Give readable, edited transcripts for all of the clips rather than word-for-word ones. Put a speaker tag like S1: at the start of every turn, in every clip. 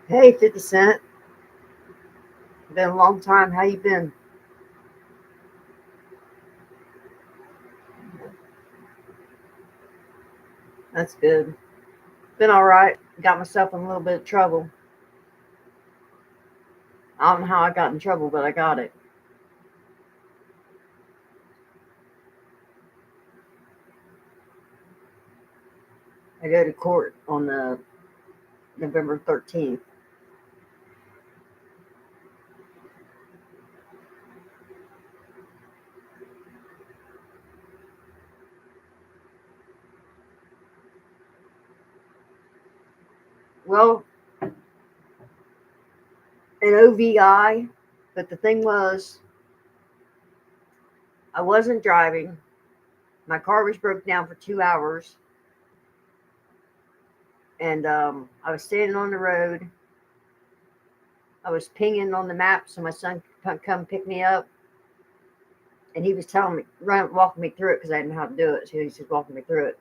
S1: Hey, 50 Cent. Been a long time. How you been? That's good. Been all right. Got myself in a little bit of trouble. I don't know how I got in trouble, but I got it. I go to court on the November 13th. Well, an OVI, but the thing was, I wasn't driving. My car was broke down for 2 hours, and I was standing on the road. I was pinging on the map so my son could come pick me up, and he was telling me, walking me through it because I didn't know how to do it. So he's just walking me through it.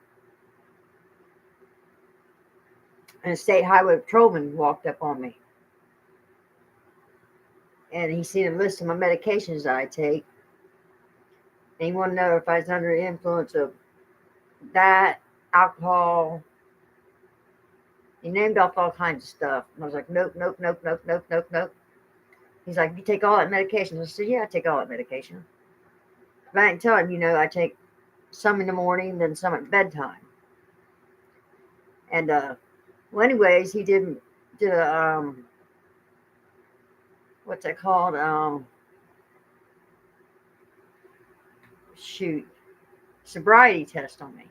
S1: And a state highway patrolman walked up on me, and he seen a list of my medications that I take, and he wanted to know if I was under the influence of that, alcohol. He named off all kinds of stuff, and I was like, nope, nope, nope, nope, nope, nope, nope. He's like, you take all that medication? I said, yeah, I take all that medication. But I didn't tell him, I take some in the morning, then some at bedtime. And well, anyways, he did a what's that called? Shoot, sobriety test on me.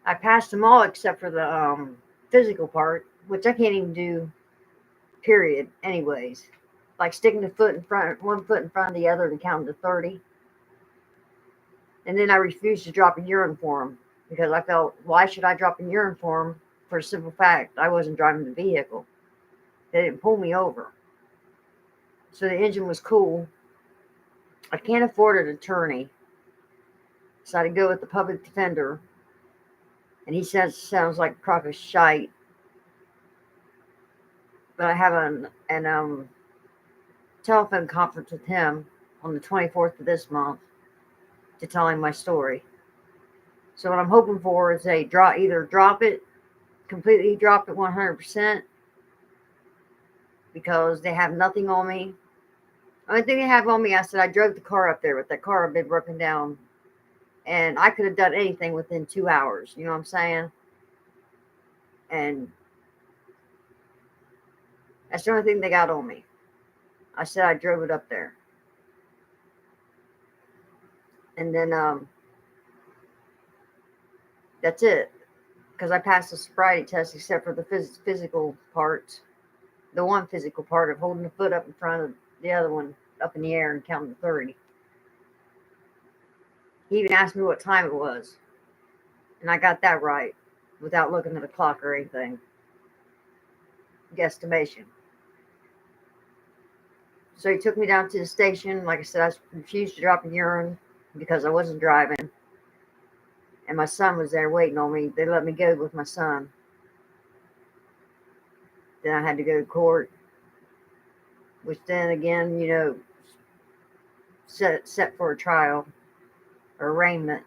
S1: I passed them all except for the physical part, which I can't even do. Period. Anyways, like sticking the foot in front, one foot in front of the other, and counting to 30. And then I refused to drop a urine for him because I felt, why should I drop a urine for him? For a simple fact, I wasn't driving the vehicle. They didn't pull me over. So the engine was cool. I can't afford an attorney. So I had to go with the public defender. And he says sounds like a crock of shite. But I have an telephone conference with him on the 24th of this month to tell him my story. So what I'm hoping for is they either completely drop it 100%, because they have nothing on me. The only thing they have on me, I said I drove the car up there, but that car had been broken down, and I could have done anything within 2 hours. You know what I'm saying? And that's the only thing they got on me. I said I drove it up there. And then that's it. Because I passed the sobriety test except for the physical parts. The one physical part of holding the foot up in front of the other one up in the air and counting to 30. He even asked me what time it was. And I got that right without looking at a clock or anything. Guesstimation. So he took me down to the station. Like I said, I refused to drop a urine because I wasn't driving. And my son was there waiting on me. They let me go with my son. Then I had to go to court, which then again, set for a trial or arraignment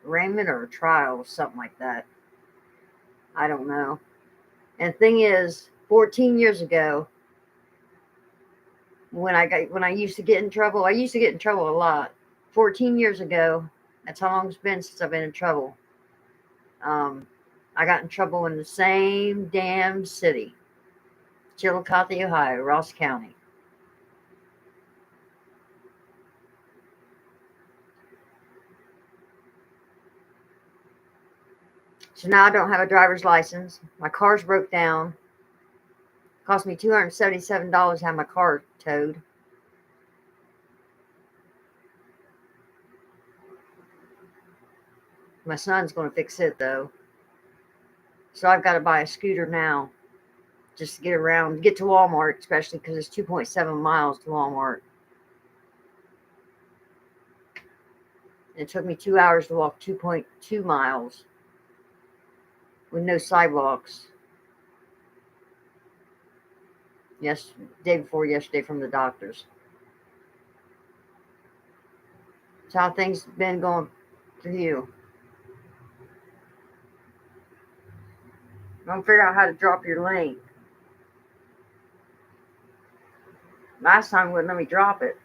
S1: or a trial, something like that. I don't know. And the thing is, 14 years ago, when I used to get in trouble, I used to get in trouble a lot. 14 years ago, that's how long it's been since I've been in trouble. I got in trouble in the same damn city, Chillicothe, Ohio, Ross County. So now I don't have a driver's license. My car's broke down. It cost me $277 to have my car towed. My son's going to fix it, though. So I've got to buy a scooter now just to get around, get to Walmart, especially because it's 2.7 miles to Walmart. It took me 2 hours to walk 2.2 miles with no sidewalks. Day before yesterday from the doctors. So how things been going for you? Don't figure out how to drop your link. Last time wouldn't let me drop it.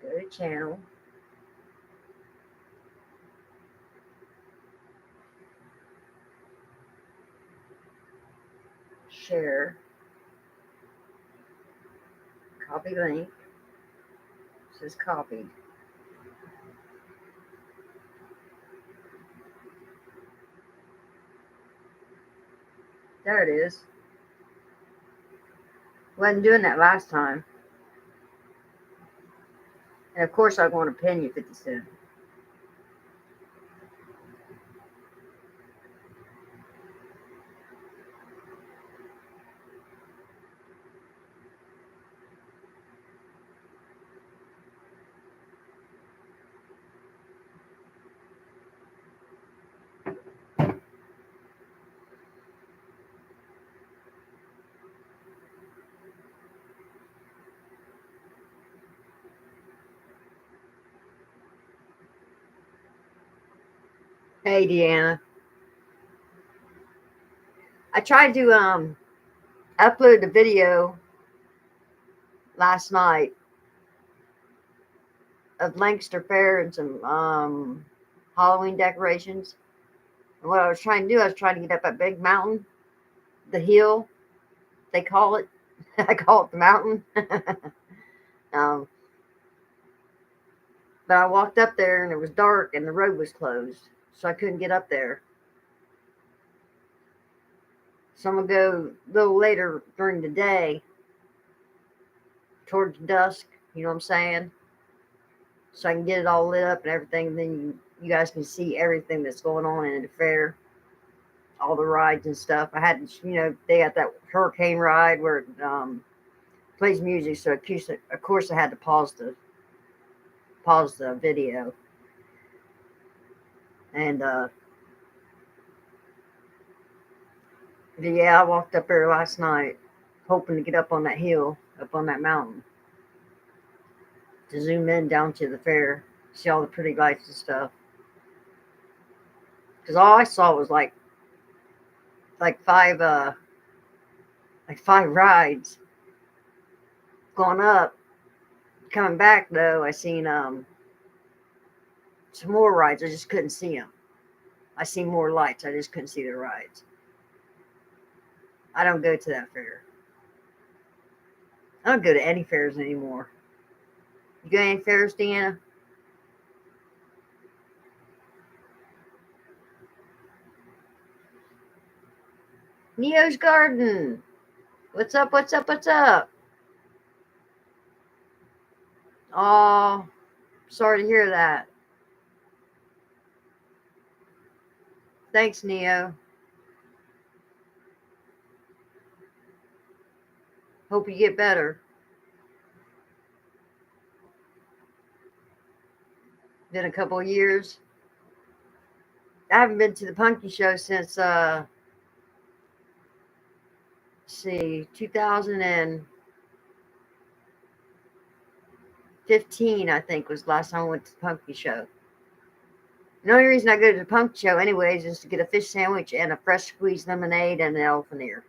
S1: Go to channel. Share. Copy link. It says copied. There it is. Wasn't doing that last time. And of course I'm going to pin you 50 cents. Hey, Deanna. I tried to upload the video last night of Lancaster Fair and some Halloween decorations. And what I was trying to do, I was trying to get up that big mountain, the hill, they call it. I call it the mountain. But I walked up there and it was dark and the road was closed, so I couldn't get up there. So I'm going to go a little later during the day, towards dusk, you know what I'm saying? so I can get it all lit up and everything. And then you guys can see everything that's going on in the fair, all the rides and stuff. I had, they got that hurricane ride where it plays music, so of course I had to pause the video. And yeah, I walked up there last night, hoping to get up on that hill, up on that mountain, to zoom in down to the fair, see all the pretty lights and stuff. Because all I saw was like five rides going up. Coming back though, I seen some more rides. I just couldn't see them. I seen more lights. I just couldn't see the rides. I don't go to that fair. I don't go to any fairs anymore. You go to any fairs, Deanna? Neo's Garden. What's up? What's up? What's up? Oh, sorry to hear that. Thanks, Neo. Hope you get better. Been a couple of years. I haven't been to the Punky Show since 2015, I think, was the last time I went to the Punky Show. The only reason I go to the Punky Show anyways is to get a fish sandwich and a fresh squeezed lemonade and an elephant ear.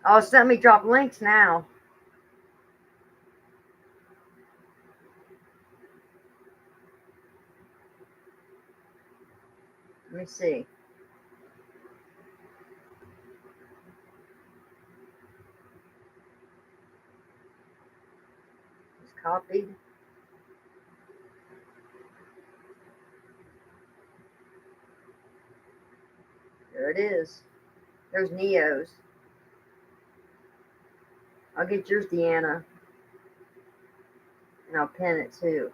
S1: Oh, so let me drop links now. Let me see. It's copied. There it is. There's Neo's. I'll get yours, Deanna. And I'll pin it too.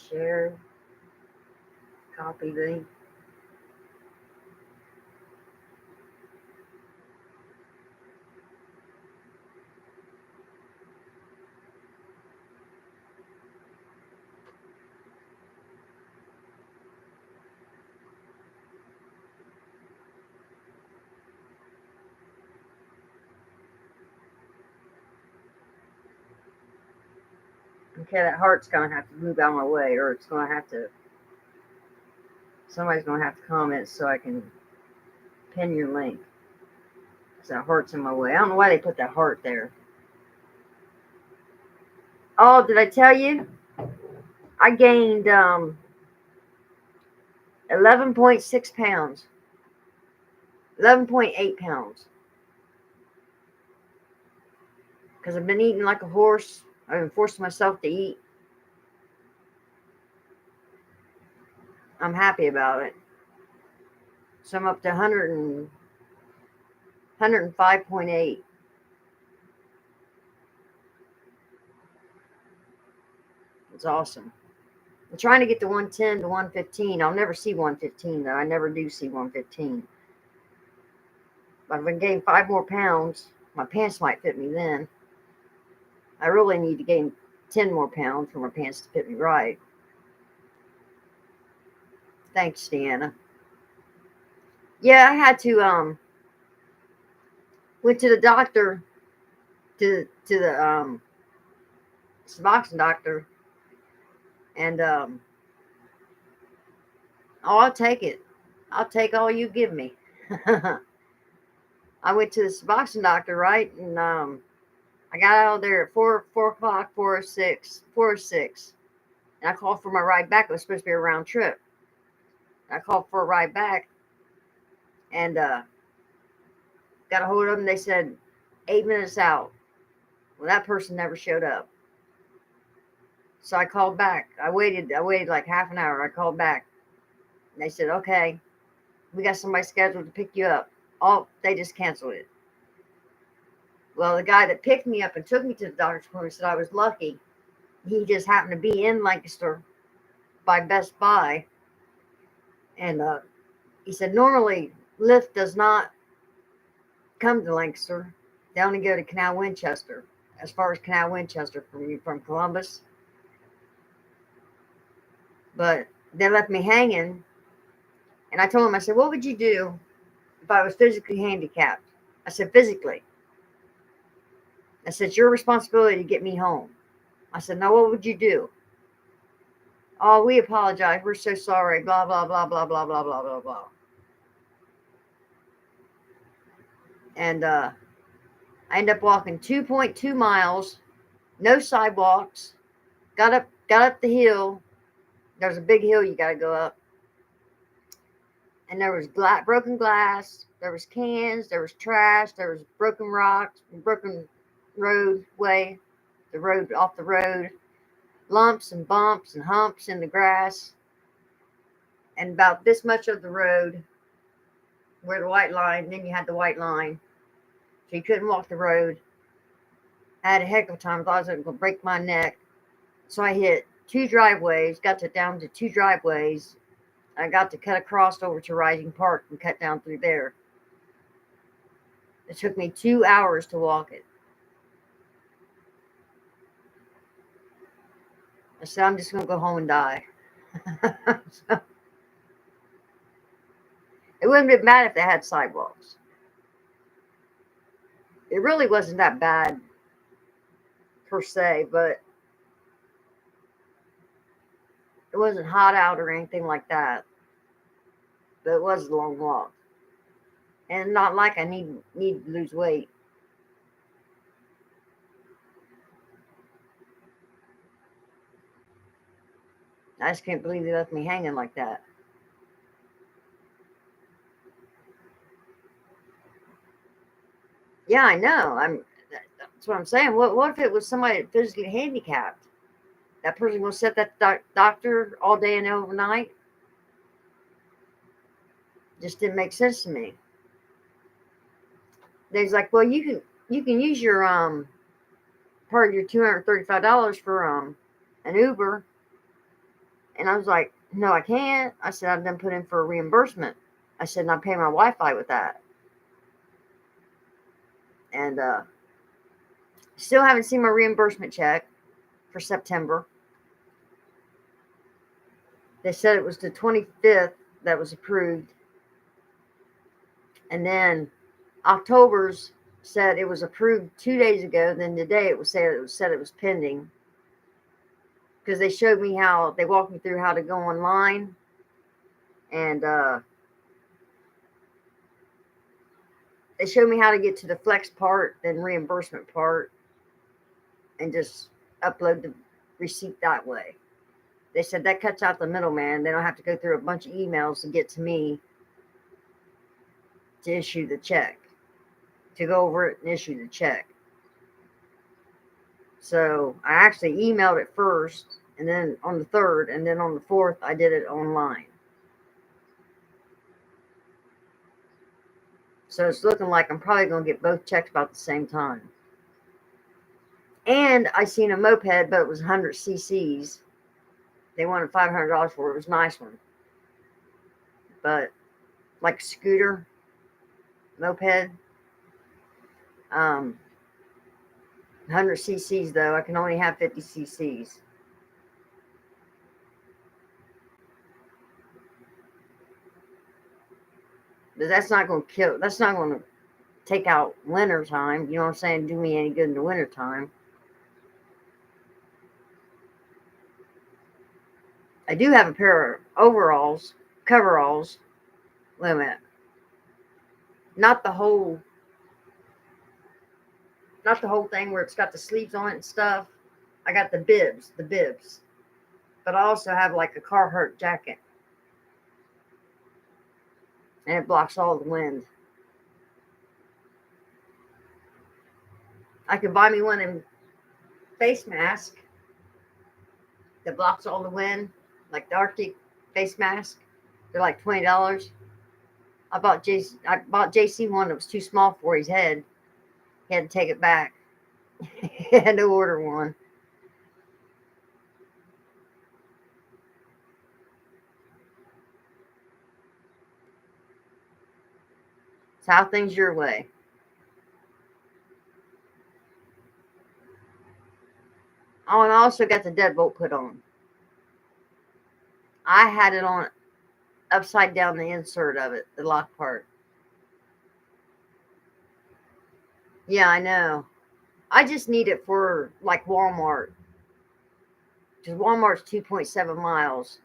S1: Share. Copy link. Okay, that heart's going to have to move out of my way, or it's going to have to, somebody's going to have to comment so I can pin your link. Because that heart's in my way. I don't know why they put that heart there. Oh, did I tell you? I gained 11.6 pounds. 11.8 pounds. Because I've been eating like a horse. I've been forcing myself to eat. I'm happy about it. So I'm up to 105.8. It's awesome. I'm trying to get to 110 to 115. I'll never see 115 though. I never do see 115. But if I can gain 5 more pounds, my pants might fit me then. I really need to gain 10 more pounds for my pants to fit me right. Thanks, Deanna. Yeah, I had to went to the doctor, to the Suboxone doctor, and oh, I'll take it. I'll take all you give me. I went to the Suboxone doctor, right, and I got out of there at 4 o'clock, 4:06, and I called for my ride back. It was supposed to be a round trip. I called for a ride back, and got Got a hold of them. They said 8 minutes out. Well, that person never showed up. So I called back. I waited like half an hour. I called back. And they said, okay, we got somebody scheduled to pick you up. They just canceled it. Well, the guy that picked me up and took me to the doctor's appointment said I was lucky. He just happened to be in Lancaster by Best Buy. And he said, normally Lyft does not come to Lancaster. They only go to Canal Winchester, as far as Canal Winchester from Columbus. But they left me hanging. And I told him, I said, what would you do if I was physically handicapped? I said, physically. I said, it's your responsibility to get me home. I said, now what would you do? Oh, we apologize. We're so sorry. Blah, blah, blah, blah, blah, blah, blah, blah, blah. And I ended up walking 2.2 miles, no sidewalks. Got up the hill. There's a big hill you got to go up. And there was broken glass. There was cans. There was trash. There was broken rocks, broken roadway, the road off the road, lumps and bumps and humps in the grass. And about this much of the road where the white line, then you had the white line. So you couldn't walk the road. I had a heck of a time. I thought I was going to break my neck. So I hit 2 driveways, down to 2 driveways. I got to cut across over to Rising Park and cut down through there. It took me 2 hours to walk it. I said, I'm just going to go home and die. So, it wouldn't have been bad if they had sidewalks. It really wasn't that bad per se, but it wasn't hot out or anything like that. But it was a long walk. And not like I need to lose weight. I just can't believe they left me hanging like that. Yeah, I know. That's what I'm saying. What if it was somebody physically handicapped? That person will set that doctor all day and overnight. Just didn't make sense to me. They's like, well, you can use your part of your $235 for an Uber. And I was like, no, I can't. I said, I've been put in for a reimbursement. I said, and I pay my Wi-Fi with that. And still haven't seen my reimbursement check for September. They said it was the 25th that was approved. And then October's said it was approved 2 days ago. Then today it said it was pending. Because they showed me they walked me through how to go online. And they showed me how to get to the flex part, then reimbursement part, and just upload the receipt that way. They said that cuts out the middleman. They don't have to go through a bunch of emails to get to me to issue the check, to go over it and issue the check. So I actually emailed it first, and then on the 3rd, and then on the 4th, I did it online. So it's looking like I'm probably going to get both checks about the same time. And I seen a moped, but it was 100 cc's. They wanted $500 for it. It was a nice one. But like a scooter, moped. 100 cc's though. I can only have 50 cc's. But that's not going to kill. That's not going to take out winter time. You know what I'm saying? Do me any good in the winter time. I do have a pair of coveralls. Wait a minute. Not the whole thing where it's got the sleeves on it and stuff. I got the bibs. But I also have like a Carhartt jacket. And it blocks all the wind. I could buy me one of them face masks that blocks all the wind, like the Arctic face mask. They're like $20. I bought JC one that was too small for his head. He had to take it back. He had to order one. So how things your way? Oh, and I also got the deadbolt put on. I had it on upside down, the insert of it, the lock part. Yeah, I know. I just need it for like Walmart. Because Walmart's 2.7 miles.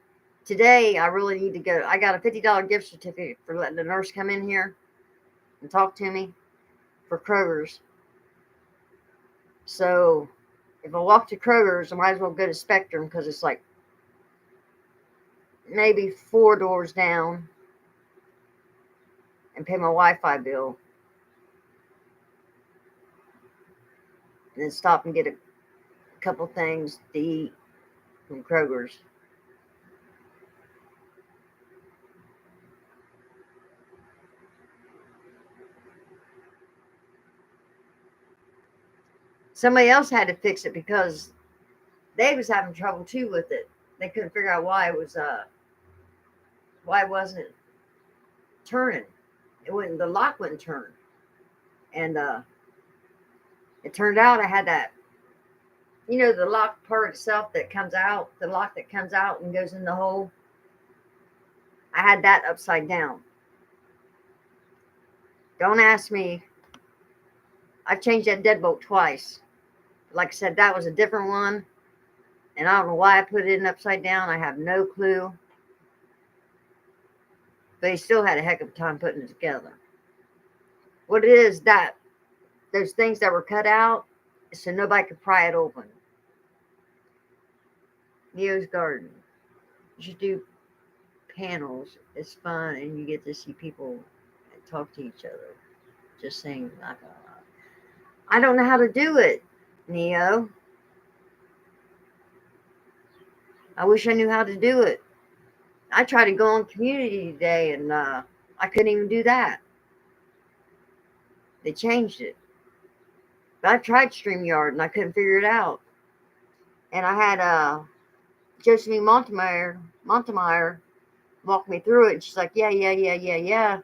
S1: Today, I really need to go. I got a $50 gift certificate for letting the nurse come in here and talk to me for Kroger's. So if I walk to Kroger's, I might as well go to Spectrum because it's like maybe 4 doors down and pay my Wi-Fi bill. And then stop and get a couple things to eat from Kroger's. Somebody else had to fix it because they was having trouble too with it. They couldn't figure out why it wasn't turning. The lock wouldn't turn. And it turned out I had that, the lock part itself that comes out, the lock that comes out and goes in the hole. I had that upside down. Don't ask me. I've changed that deadbolt twice. Like I said, that was a different one. And I don't know why I put it in upside down. I have no clue. But he still had a heck of a time putting it together. What it is, that those things that were cut out so nobody could pry it open. Neo's Garden. You should do panels. It's fun and you get to see people talk to each other. Just saying, I don't know how to do it, Neo. I wish I knew how to do it. I tried to go on community today and I couldn't even do that. They changed it. But I tried StreamYard and I couldn't figure it out. And I had Josephine Montemeyer walk me through it. And she's like, yeah.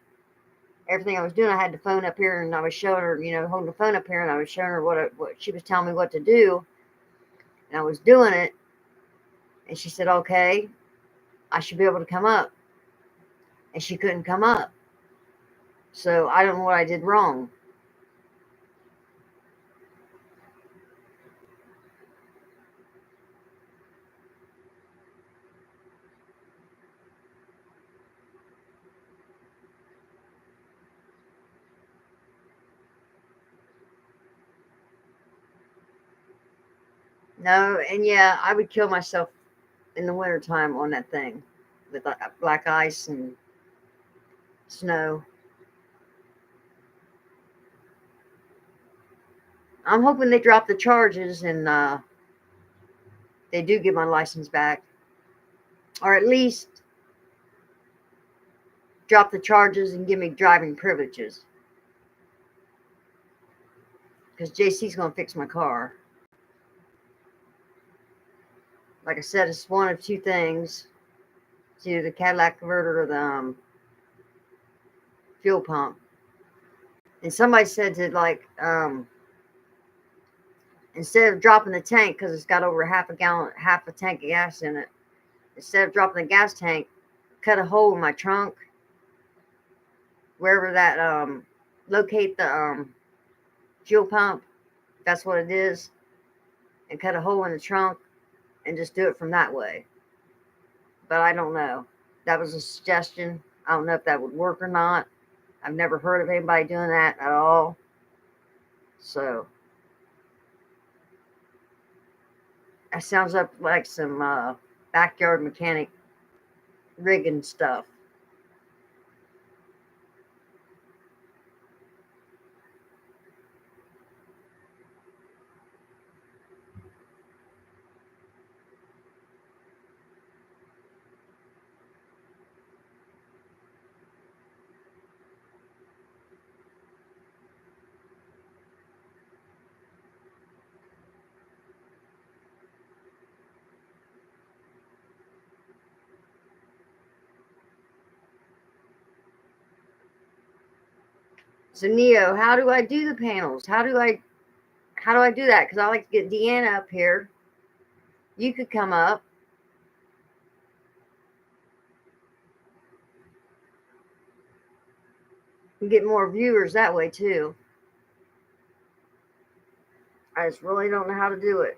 S1: Everything I was doing, I had the phone up here and I was showing her, holding the phone up here and I was showing her what she was telling me what to do. And I was doing it. And she said, okay, I should be able to come up. And she couldn't come up. So I don't know what I did wrong. No, and yeah, I would kill myself in the wintertime on that thing with black ice and snow. I'm hoping they drop the charges and they do get my license back. Or at least drop the charges and give me driving privileges. Because JC's going to fix my car. Like I said, it's one of two things. It's either the Cadillac converter or the fuel pump. And somebody said to instead of dropping the tank, because it's got over half a tank of gas in it, instead of dropping the gas tank, cut a hole in my trunk, wherever that locate the fuel pump, that's what it is, and cut a hole in the trunk and just do it from that way. But I don't know. That was a suggestion. I don't know if that would work or not. I've never heard of anybody doing that at all. So that sounds like some backyard mechanic rigging stuff. So Neo, how do I do the panels? How do I do that? Because I like to get Deanna up here. You could come up. And get more viewers that way too. I just really don't know how to do it.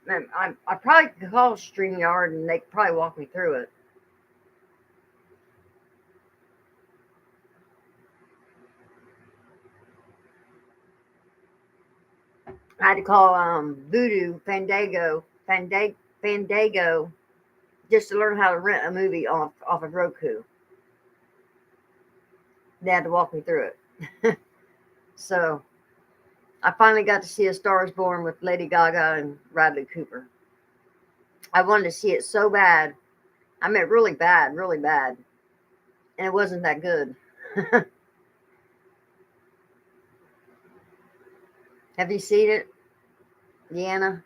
S1: Man, I probably could call StreamYard and they could probably walk me through it. I had to call Voodoo Fandango, just to learn how to rent a movie off of Roku. They had to walk me through it. So I finally got to see A Star Is Born with Lady Gaga and Bradley Cooper. I wanted to see it so bad. I mean, really bad, and it wasn't that good. Have you seen it, Deanna?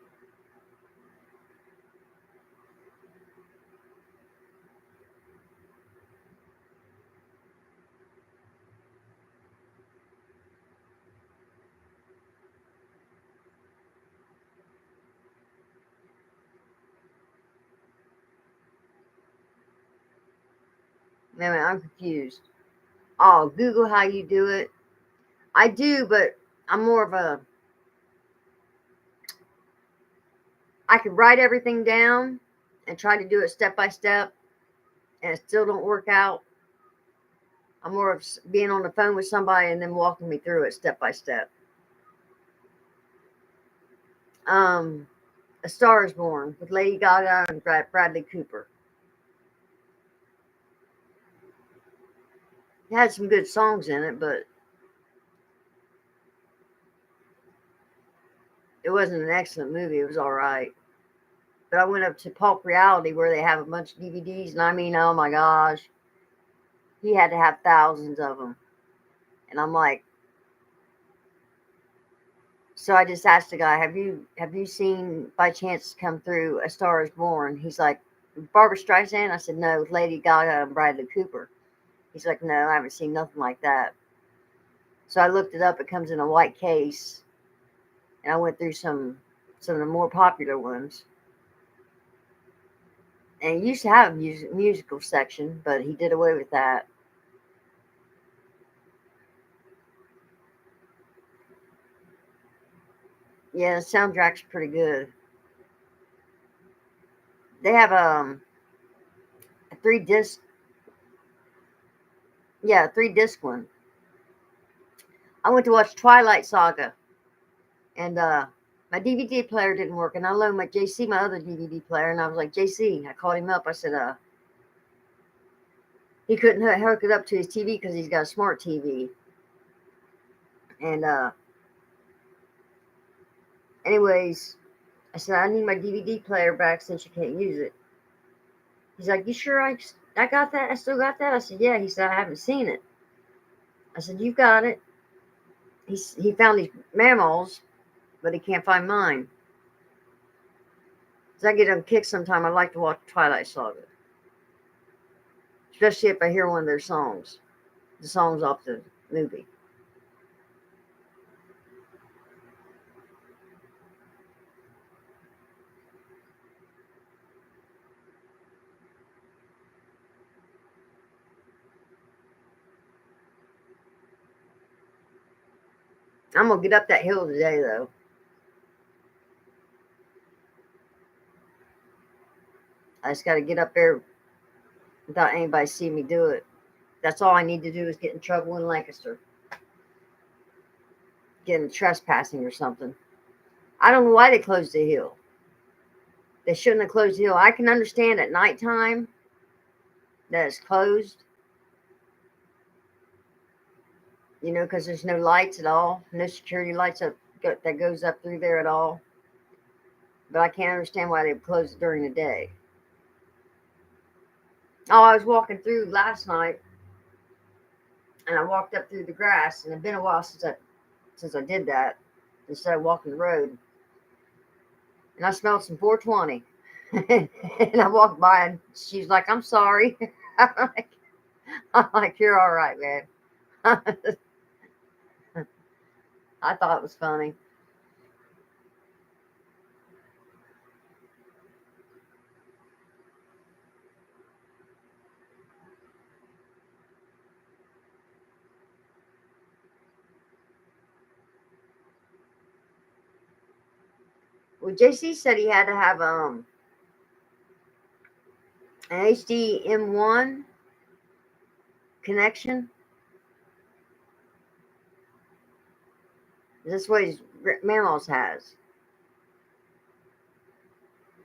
S1: Man, I'm confused. Oh, Google how you do it. I do, but I'm more of a. I could write everything down and try to do it step by step, and it still don't work out. I'm more of being on the phone with somebody and then walking me through it step by step. A Star Is Born with Lady Gaga and Bradley Cooper. It had some good songs in it, but it wasn't an excellent movie. It was all right. But I went up to Pulp Reality where they have a bunch of DVDs, and I mean, oh my gosh, he had to have thousands of them. And I'm like, so I just asked the guy, have you seen by chance come through A Star Is Born? He's like, Barbara Streisand? I said, no, with Lady Gaga and Bradley Cooper. He's like, no, I haven't seen nothing like that. So I looked it up. It comes in a white case. And I went through some of the more popular ones. And it used to have a musical section, but he did away with that. Yeah, the soundtrack's pretty good. They have a 3 disc. Yeah, a 3 disc one. I went to watch Twilight Saga, and my DVD player didn't work, and I loaned my JC my other DVD player, and I was like, JC, I called him up. I said, he couldn't hook it up to his TV because he's got a smart TV, and anyways, I said, I need my DVD player back since you can't use it. He's like, you sure I got that? I still got that? I said, yeah. He said, I haven't seen it. I said, you've got it. He found these mammals, but he can't find mine. As I get on kick sometime, I like to watch Twilight Saga. Especially if I hear one of their songs. The songs off the movie. I'm going to get up that hill today, though. I just got to get up there without anybody seeing me do it. That's all I need to do is get in trouble in Lancaster. Getting trespassing or something. I don't know why they closed the hill. They shouldn't have closed the hill. I can understand at nighttime that it's closed. You know, because there's no lights at all. No security lights that goes up through there at all. But I can't understand why they closed it during the day. Oh, I was walking through last night, and I walked up through the grass, and it's been a while since I did that, instead of walking the road. And I smelled some 420. And I walked by, and she's like, I'm sorry. I'm like, you're all right, man. I thought it was funny. Well, JC said he had to have an HDM1 connection. This what his Mammo's has.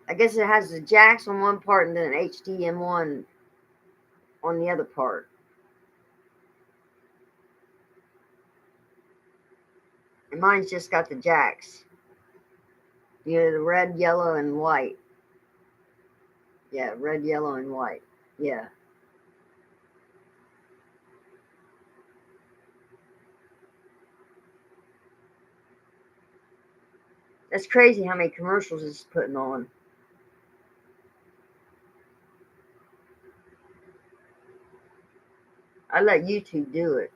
S1: I guess it has the jacks on one part and then an HDM1 on the other part. And mine's just got the jacks. You know, the red, yellow, and white. Yeah, red, yellow, and white. Yeah. That's crazy how many commercials it's putting on. I let YouTube do it.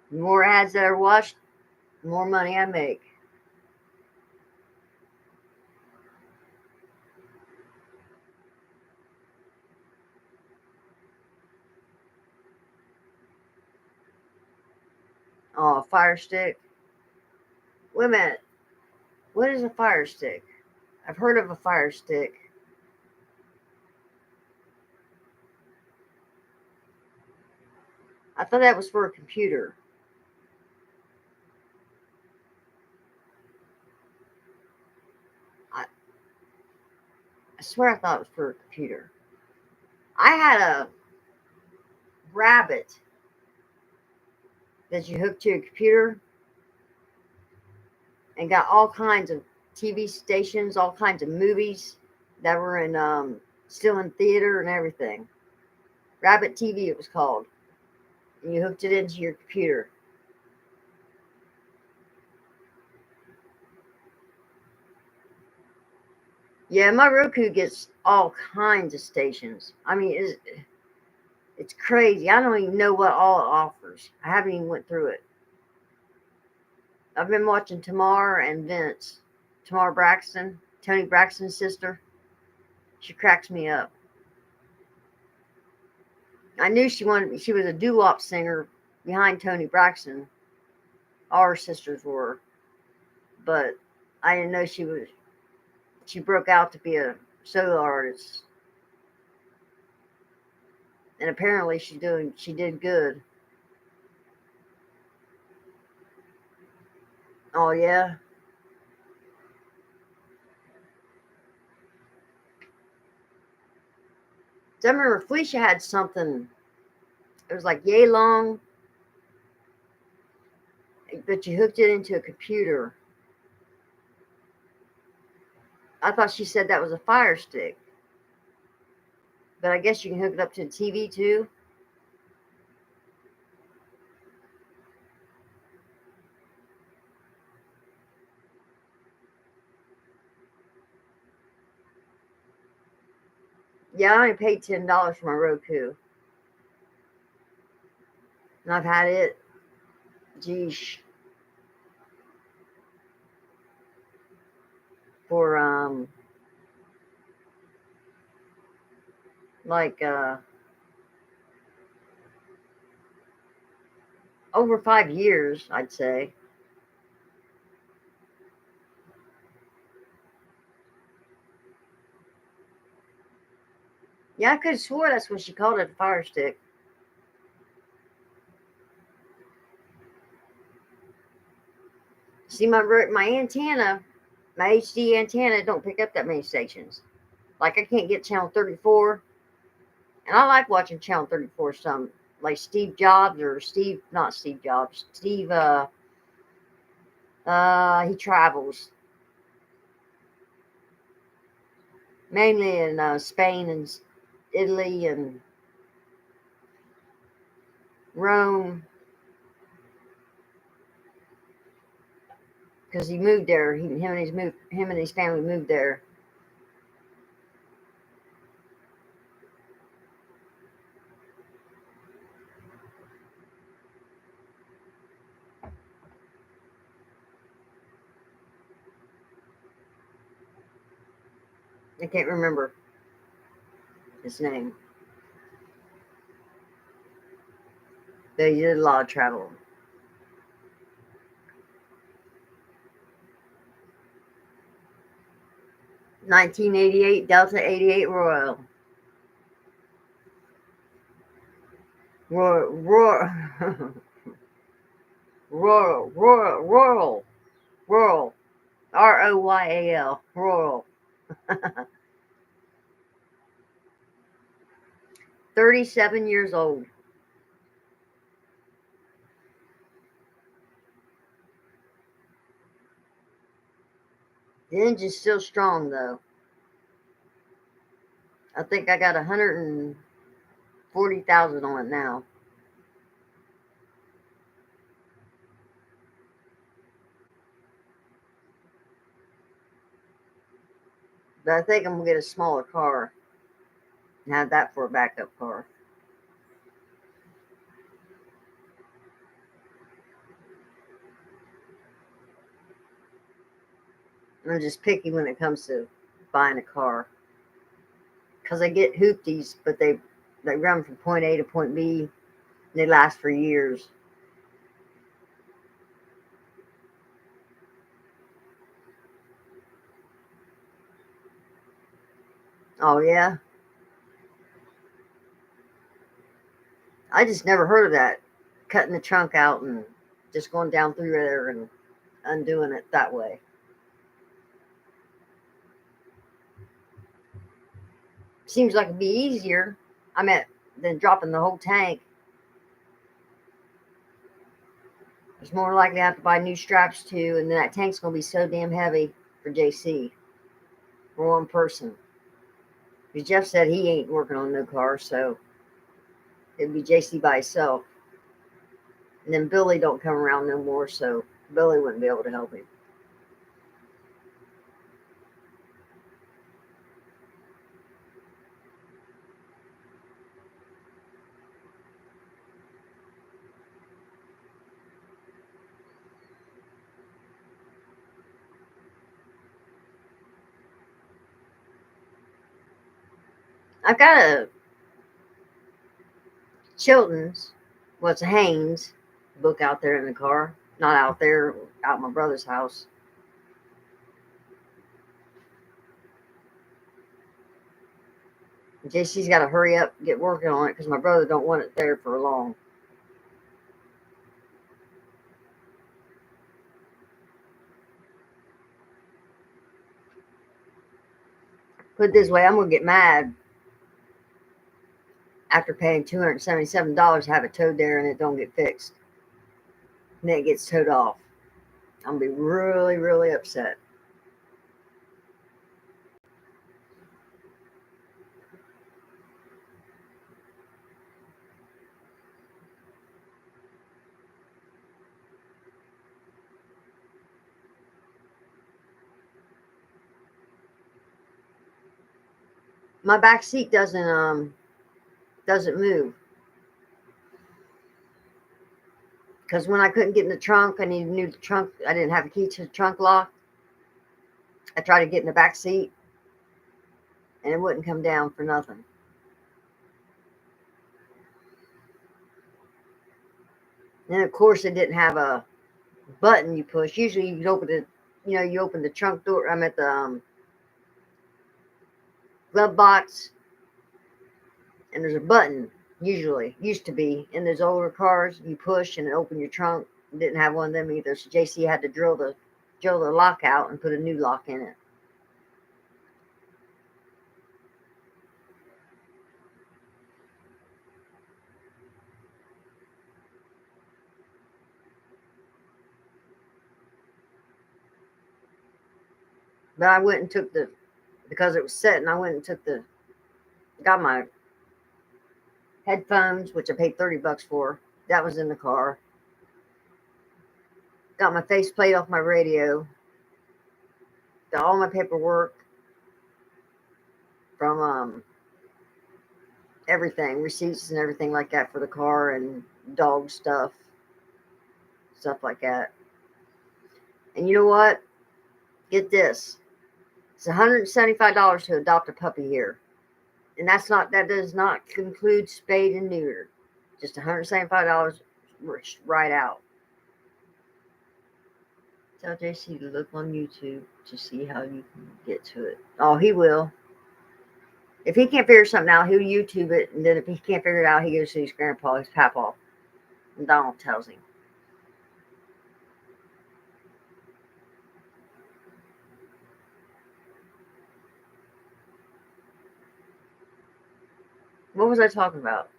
S1: The more ads that are watched, the more money I make. Oh, a fire stick. Wait a minute. What is a fire stick? I've heard of a fire stick. I thought that was for a computer. I, I swear I thought it was for a computer. I had a rabbit that you hooked to a computer and got all kinds of TV stations, all kinds of movies that were in still in theater and everything. Rabbit TV it was called. And you hooked it into your computer. Yeah, my Roku gets all kinds of stations. I mean, it's crazy. I don't even know what all it offers. I haven't even went through it. I've been watching Tamar and Vince. Tamar Braxton, Tony Braxton's sister. She cracks me up. I knew she was a doo-wop singer behind Tony Braxton. All her sisters were. But I didn't know she broke out to be a solo artist. And apparently she did good. Oh yeah. So I remember Felicia had something. It was like yay long, but you hooked it into a computer. I thought she said that was a fire stick, but I guess you can hook it up to the TV too. Yeah, I only paid $10 for my Roku, and I've had it. Geesh, for like over 5 years, I'd say. Yeah, I could have swore that's what she called it, a fire stick. See, my antenna, my HD antenna, don't pick up that many stations. Like I can't get channel 34, and I like watching channel 34. Some like Steve Jobs or Steve, not Steve Jobs, Steve. He travels mainly in Spain and Italy and Rome. because he moved there. Him and his family moved there. I can't remember his name. But he did a lot of travel. (1988) Delta 88 Royal. Royal. Royal. Royal. ROYAL. Royal. 37 years old. The engine's still strong though. I think I got 140,000 on it now. But I think I'm gonna get a smaller car and have that for a backup car. I'm just picky when it comes to buying a car. Because I get hoopties, but they run from point A to point B, and they last for years. Oh yeah, I just never heard of that. Cutting the trunk out and just going down through there and undoing it that way. Seems like it'd be easier. Than dropping the whole tank. It's more likely I have to buy new straps too, and then that tank's gonna be so damn heavy for JC for one person. Because Jeff said he ain't working on no car, so it'd be JC by himself. And then Billy don't come around no more, so Billy wouldn't be able to help him. I've got a Chilton's, well, it's a Haynes book out there in the car. Not out there, out at my brother's house. JC's got to hurry up, get working on it, because my brother don't want it there for long. Put it this way, I'm going to get mad after paying $277 to have it towed there and it don't get fixed. And then it gets towed off. I'm going to be really, really upset. My back seat doesn't move. Because when I couldn't get in the trunk, I needed a new trunk. I didn't have a key to the trunk lock. I tried to get in the back seat, and it wouldn't come down for nothing. And of course, it didn't have a button you push. Usually, you open it. You open the trunk door. I'm at the glove box, and there's a button. Usually, used to be in those older cars. You push and open your trunk. Didn't have one of them either. So JC had to drill the lock out and put a new lock in it. But I went and took because it was set, and I went and got my headphones, which I paid $30 for. That was in the car. Got my faceplate off my radio. Got all my paperwork from everything, receipts and everything like that for the car and dog stuff like that. And you know what? Get this. It's $175 to adopt a puppy here. And that does not include spayed and neutered. Just $175 right out. Tell JC to look on YouTube to see how you can get to it. Oh, he will. If he can't figure something out, he'll YouTube it. And then if he can't figure it out, he goes to his grandpa, his papa. And Donald tells him. What was I talking about?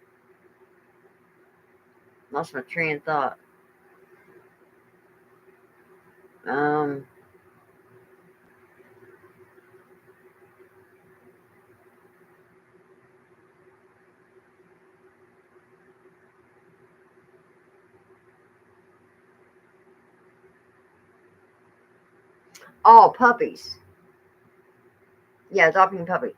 S1: Lost my train of thought. Oh, puppies. Yeah, adopting a puppy.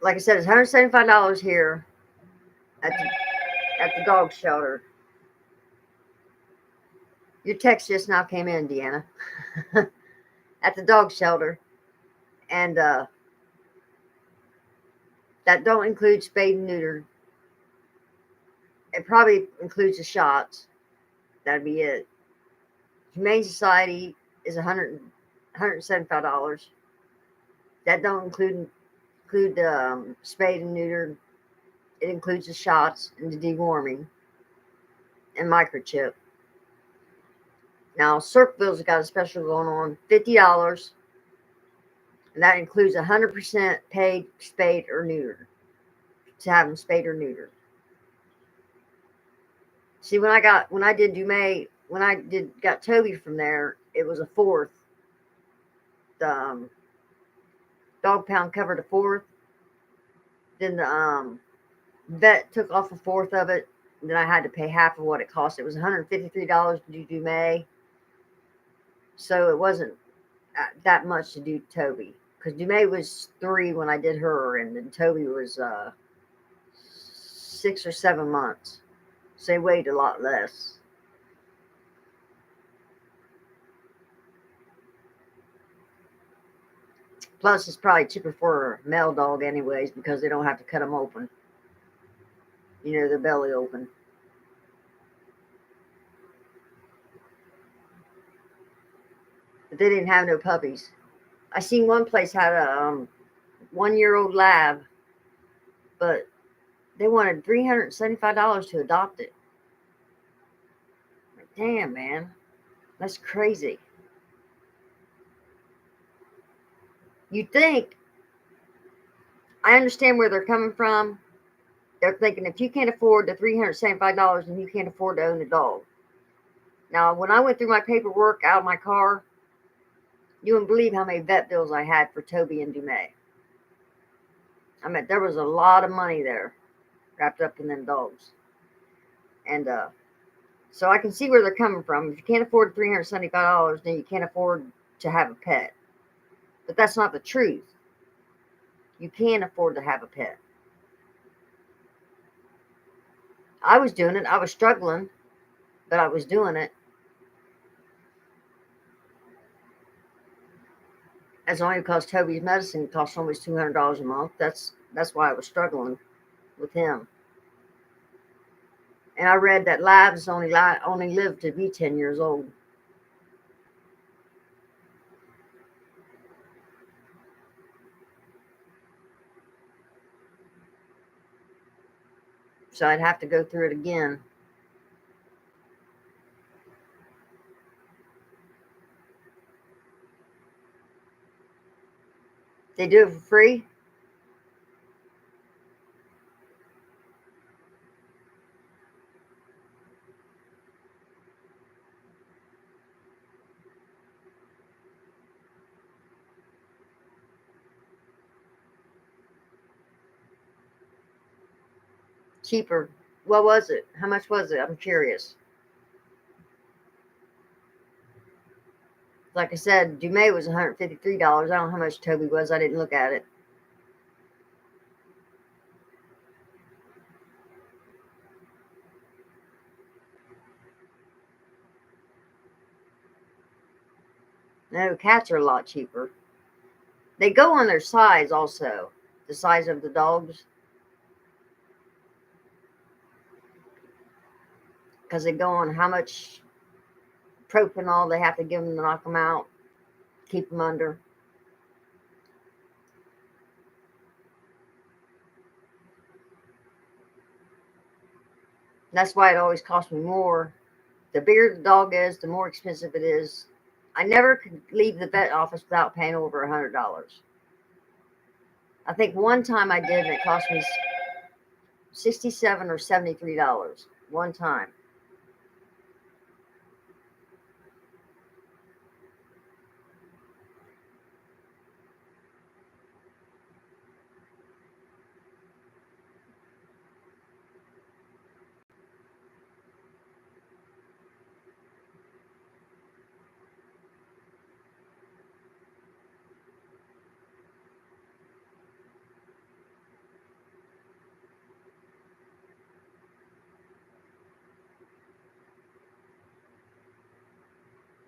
S1: Like I said, it's $175 here at the dog shelter. Your text just now came in, Deanna. At the dog shelter. And that don't include spayed and neutered. It probably includes the shots. That'd be it. Humane Society is $175. That don't include the spayed and neutered. It includes the shots and the deworming and microchip. Now, Circville's got a special going on, $50, and that includes 100% paid spayed or neutered. To have them spayed or neutered. See, when I got Toby from there, it was a fourth. The dog pound covered a fourth. Then the vet took off a fourth of it. And then I had to pay half of what it cost. It was $153 to do Dumay. So it wasn't that much to do Toby. Because Dumay was 3 when I did her, and then Toby was 6 or 7 months. So they weighed a lot less. Plus, it's probably cheaper for a male dog anyways because they don't have to cut them open. You know, their belly open. But they didn't have no puppies. I seen one place had a 1-year-old lab, but they wanted $375 to adopt it. Like, damn, man. That's crazy. You think, I understand where they're coming from. They're thinking if you can't afford the $375, then you can't afford to own a dog. Now, when I went through my paperwork out of my car, you wouldn't believe how many vet bills I had for Toby and Dumay. I mean, there was a lot of money there wrapped up in them dogs. And so I can see where they're coming from. If you can't afford $375, then you can't afford to have a pet. But that's not the truth. You can afford to have a pet. I was doing it. I was struggling, but I was doing it. That's only because Toby's medicine costs almost $200 a month. That's why I was struggling with him. And I read that labs only live to be 10 years old. So I'd have to go through it again. They do it for free. Cheaper. What was it? How much was it? I'm curious. Like I said, Dumais was $153. I don't know how much Toby was. I didn't look at it. No, cats are a lot cheaper. They go on their size also, the size of the dogs, because they go on how much propanol they have to give them to knock them out, keep them under. That's why it always costs me more. The bigger the dog is, the more expensive it is. I never could leave the vet office without paying over $100. I think one time I did, and it cost me 67 or $73 one time.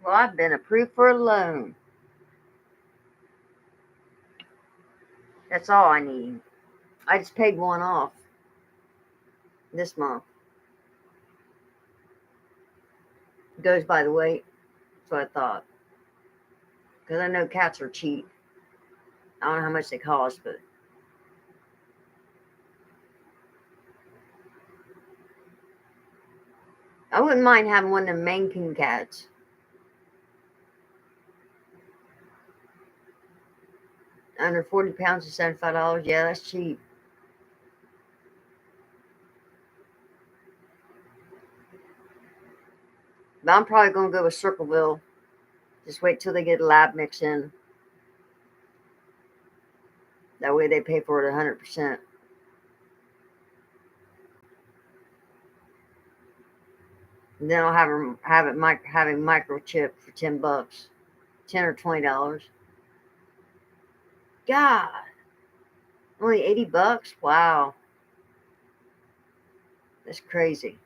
S1: Well, I've been approved for a loan. That's all I need. I just paid one off this month. It goes by the weight. That's what I thought. Because I know cats are cheap. I don't know how much they cost, but I wouldn't mind having one of them Maine Coon cats. Under 40 pounds is $75. Yeah, that's cheap. But I'm probably going to go with Circleville. Just wait till they get a lab mix in. That way they pay for it 100%. And then I'll have it microchip for $10, $10 or $20. God, only $80? Wow, that's crazy.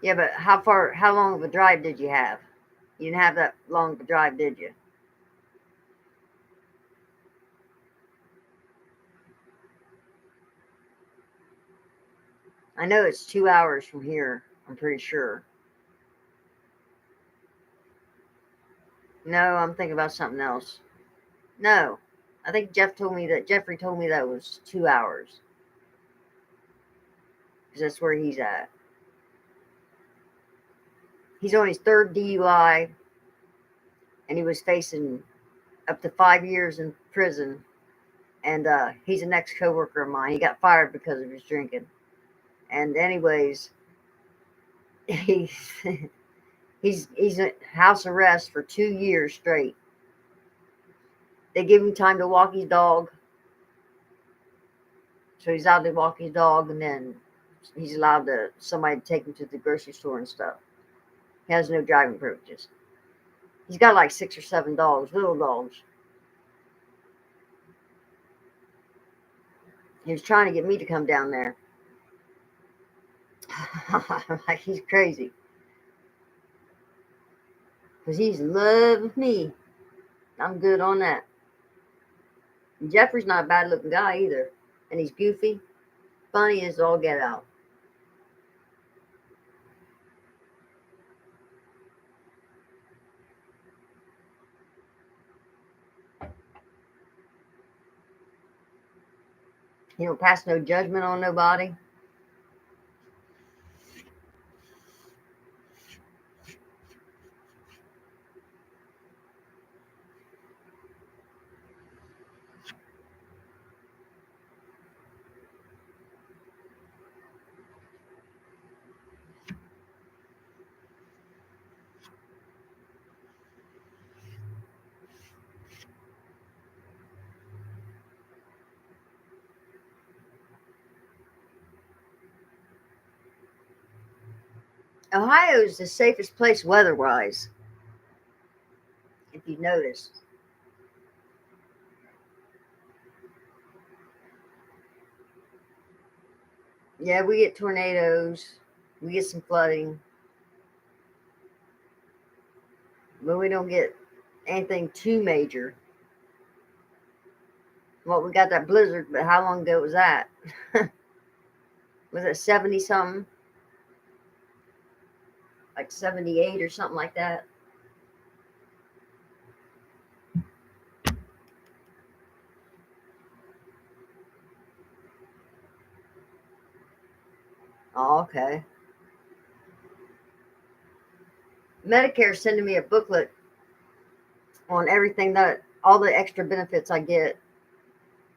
S1: Yeah, but how long of a drive did you have? You didn't have that long of a drive, did you? I know it's 2 hours from here. I'm pretty sure. No, I'm thinking about something else. No, I think Jeffrey told me that was 2 hours because that's where he's at. He's on his third DUI, and he was facing up to 5 years in prison. And he's an ex coworker of mine. He got fired because of his drinking. And anyways, he's he's in house arrest for 2 years straight. They give him time to walk his dog, so he's out to walk his dog, and then he's allowed to somebody to take him to the grocery store and stuff. He has no driving privileges. He's got like 6 or 7 dogs, little dogs. He was trying to get me to come down there. Like he's crazy. Because he's in love with me. I'm good on that. And Jeffrey's not a bad looking guy either. And he's goofy. Funny as all get out. He don't pass no judgment on nobody. Ohio is the safest place weather-wise, if you've noticed. Yeah, we get tornadoes, we get some flooding, but we don't get anything too major. Well, we got that blizzard, but how long ago was that? Was it 70 something? Like 78 or something like that? Oh, okay. Medicare sending me a booklet on everything that all the extra benefits I get.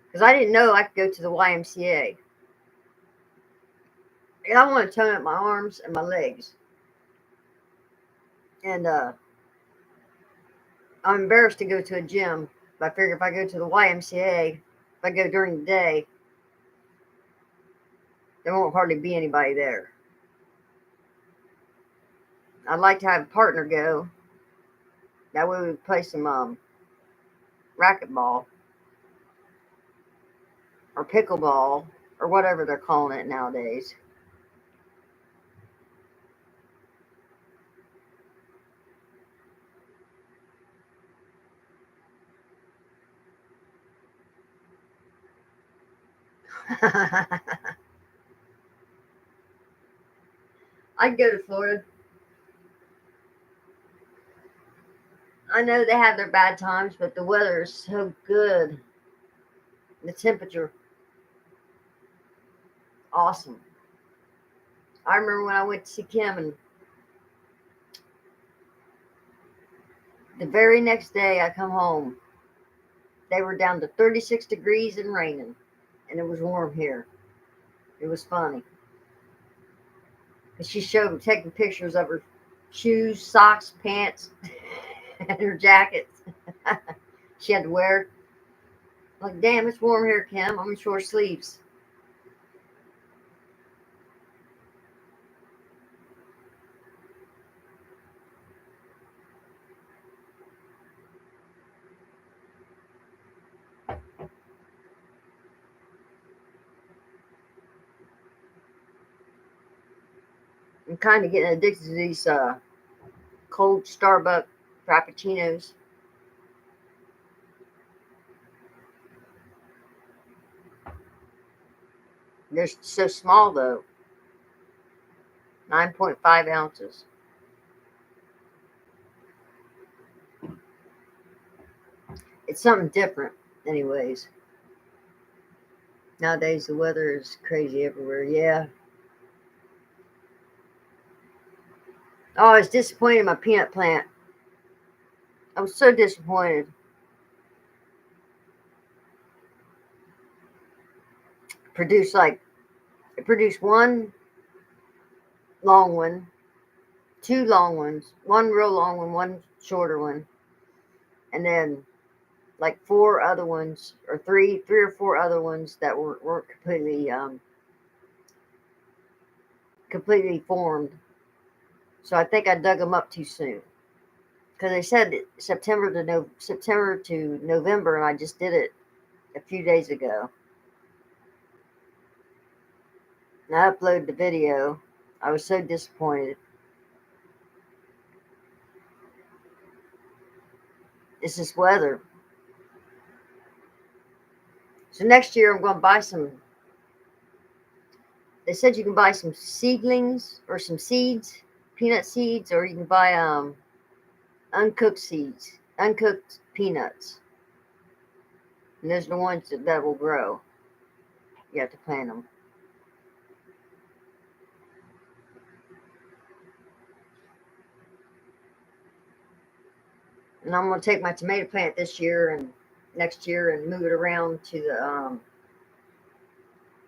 S1: Because I didn't know I could go to the YMCA. And I want to tone up my arms and my legs. And I'm embarrassed to go to a gym. But I figure if I go to the YMCA, if I go during the day, there won't hardly be anybody there. I'd like to have a partner go. That way we would play some racquetball or pickleball or whatever they're calling it nowadays. I'd go to Florida. I know they have their bad times, but the weather is so good. The temperature, awesome. I remember when I went to see Kim, and the very next day I come home, they were down to 36 degrees and raining, and it was warm here. It was funny. And she showed me taking pictures of her shoes, socks, pants, and her jacket she had to wear. Like, damn, it's warm here, Kim. I'm in short sleeves. I'm kind of getting addicted to these cold Starbucks frappuccinos. They're so small though, 9.5 ounces. It's something different, anyways. Nowadays the weather is crazy everywhere. Yeah. Oh, I was disappointed in my peanut plant. I was so disappointed. Produced like it produced one long one, two long ones, one real long one shorter one, and then like four other ones, or three or four other ones that weren't completely formed. So I think I dug them up too soon, because they said September to November, and I just did it a few days ago. And I uploaded the video. I was so disappointed. It's this weather. So next year I'm going to buy some. They said you can buy some seedlings or some seeds, peanut seeds, or you can buy uncooked seeds, uncooked peanuts. And those are the ones that will grow. You have to plant them. And I'm going to take my tomato plant this year and next year and move it around to the,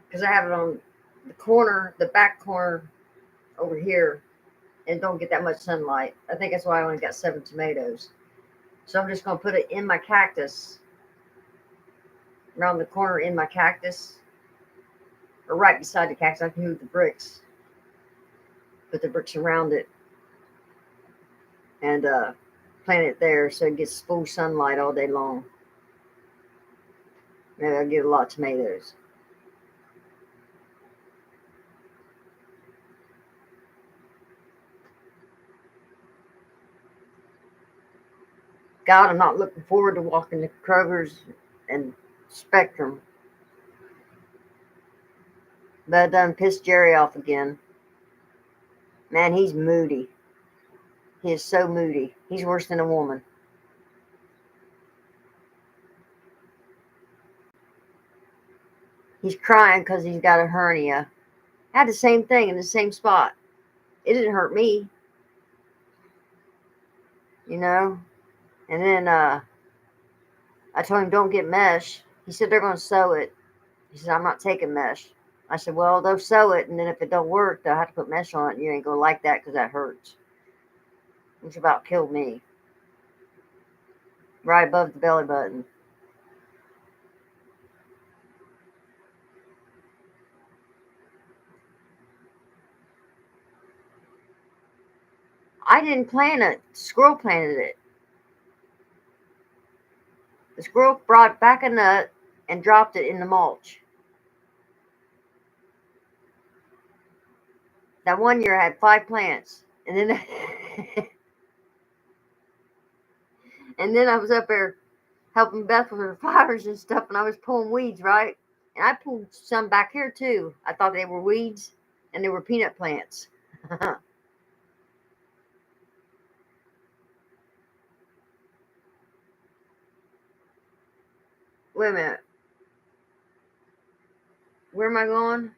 S1: because I have it on the corner, the back corner over here, and don't get that much sunlight. I think that's why I only got 7 tomatoes. So I'm just going to put it in my cactus, around the corner in my cactus, or right beside the cactus. I can move the bricks. put the bricks around it, and plant it there so it gets full sunlight all day long. Maybe I'll get a lot of tomatoes. God, I'm not looking forward to walking to Kroger's and Spectrum. But I done pissed Jerry off again. Man, he's moody. He is so moody. He's worse than a woman. He's crying because he's got a hernia. I had the same thing in the same spot. It didn't hurt me, you know. And then I told him, don't get mesh. He said, they're going to sew it. He said, I'm not taking mesh. I said, well, they'll sew it, and then if it don't work, they'll have to put mesh on it, and you ain't going to like that because that hurts. Which about killed me. Right above the belly button. I didn't plant it. The squirrel planted it. The squirrel brought back a nut and dropped it in the mulch. That one year I had 5 plants. And then and then I was up there helping Beth with her flowers and stuff, and I was pulling weeds, right? And I pulled some back here too. I thought they were weeds, and they were peanut plants. Wait a minute. Where am I going?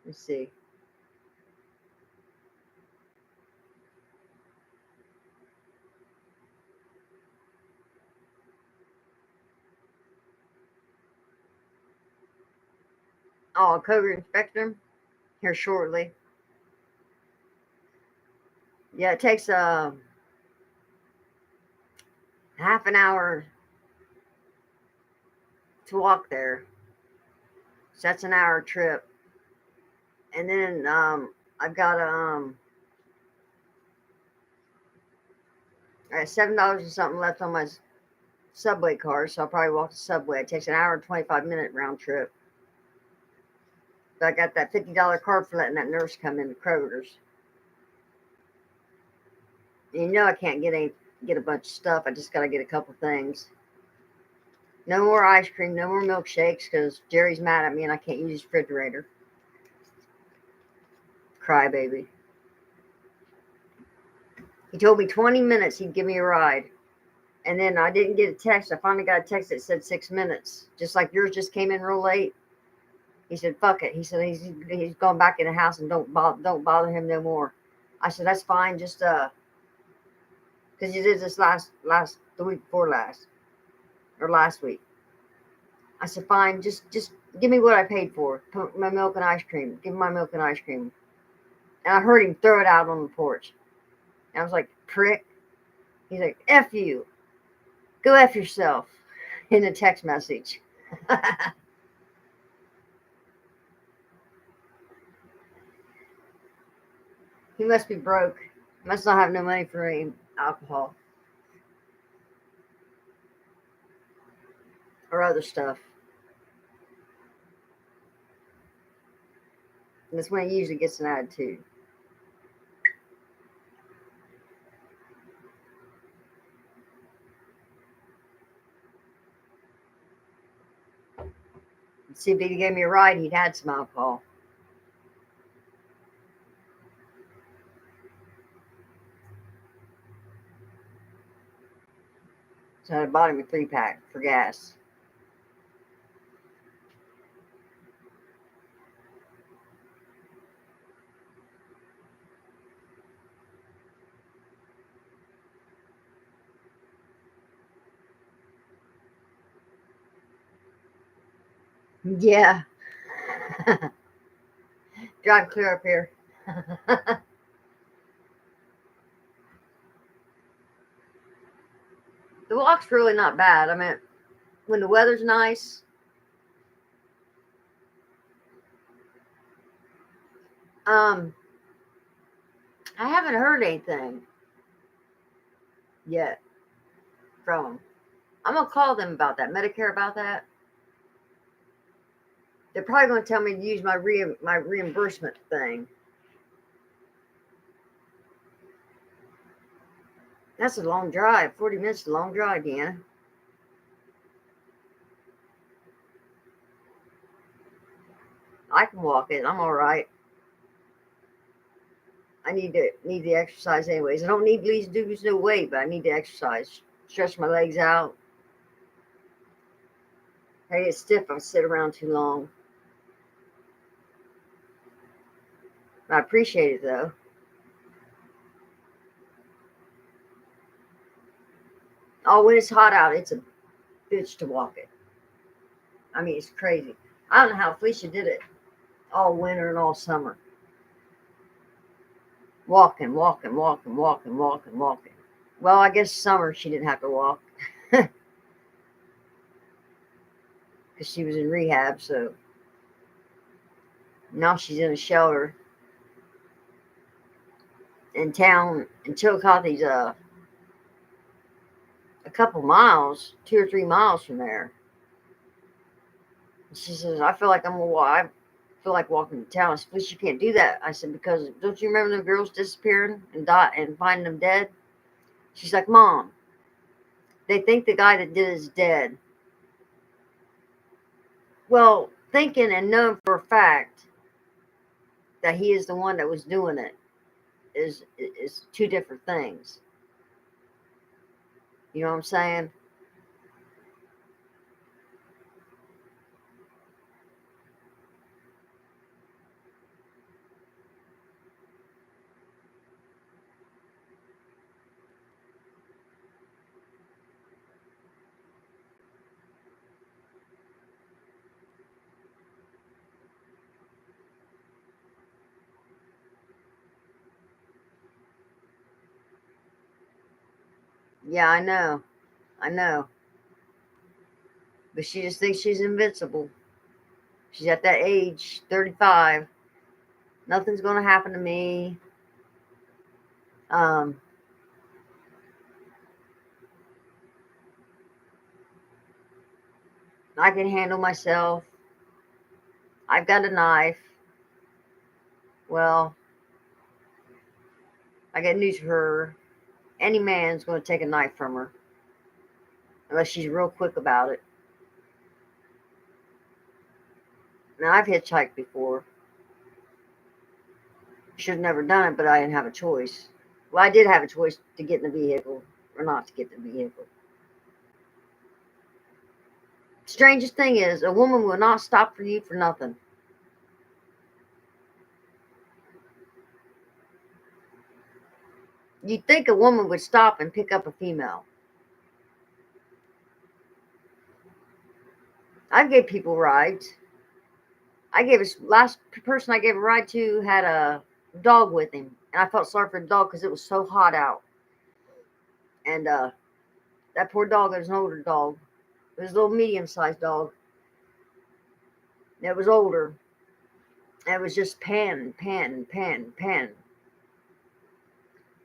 S1: Let's see. Oh, Kroger and Spectrum here shortly. Yeah, it takes half an hour to walk there. So that's an hour trip. And then I've got I have $7 or something left on my subway card, so I'll probably walk the subway. It takes an hour and 25-minute round trip. But I got that $50 card for letting that nurse come into Kroger's. And you know I can't get a bunch of stuff. I just got to get a couple things. No more ice cream, no more milkshakes because Jerry's mad at me and I can't use his refrigerator. Crybaby. He told me 20 minutes he'd give me a ride. And then I didn't get a text. I finally got a text that said 6 minutes. Just like yours just came in real late. He said, fuck it. He said he's gone back in the house and don't bother him no more. I said, that's fine. Just because you did this the week before last. Or last week. I said, fine, just give me what I paid for. My milk and ice cream. Give me my milk and ice cream. And I heard him throw it out on the porch. And I was like, prick. He's like, F you. Go F yourself. In a text message. He must be broke. Must not have no money for any alcohol. Or other stuff. And that's when he usually gets an attitude. See, if he gave me a ride, he'd had some alcohol. So I bought him a 3-pack for gas. Yeah. Drive clear up here. The walk's really not bad. I mean, when the weather's nice, I haven't heard anything yet from them. I'm gonna call them about that Medicare about that. They're probably gonna tell me to use my reimbursement thing. That's a long drive. 40 minutes is a long drive, Deanna. I can walk it. I'm all right. I need the exercise anyways. I don't need to lose no weight, but I need to exercise. Stretch my legs out. I get stiff if I sit around too long. I appreciate it though. Oh, when it's hot out, it's a bitch to walk it. I mean, it's crazy. I don't know how Felicia did it all winter and all summer. Walking. Well, I guess summer she didn't have to walk because she was in rehab. So now she's in a shelter in town in Chillicothe's, a couple miles, 2 or 3 miles from there. And she says, I feel like I feel like walking to town. I said, please, you can't do that. I said, because don't you remember the girls disappearing and finding them dead? She's like, Mom, they think the guy that did it is dead. Well, thinking and knowing for a fact that he is the one that was doing it is two different things. You know what I'm saying? Yeah, I know. But she just thinks she's invincible. She's at that age, 35. Nothing's going to happen to me. Um, I can handle myself. I've got a knife. Well, I got news for her. Any man's going to take a knife from her. Unless she's real quick about it. Now, I've hitchhiked before. Should have never done it, but I didn't have a choice. Well, I did have a choice to get in the vehicle or not to get in the vehicle. Strangest thing is, a woman will not stop for you for nothing. You'd think a woman would stop and pick up a female. I've gave people rides. Last person I gave a ride to had a dog with him, and I felt sorry for the dog because it was so hot out. And that poor dog, it was an older dog. It was a little medium-sized dog. It was older. And it was just panting.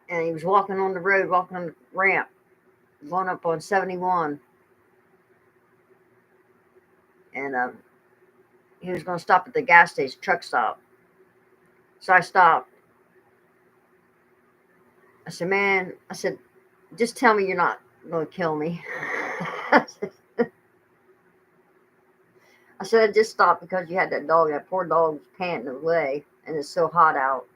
S1: And he was walking on the road, walking on the ramp, going up on 71. And he was going to stop at the gas station, truck stop. So I stopped. I said, man, just tell me you're not going to kill me. I said, I just stopped because you had that dog. That poor dog was panting away, and it's so hot out.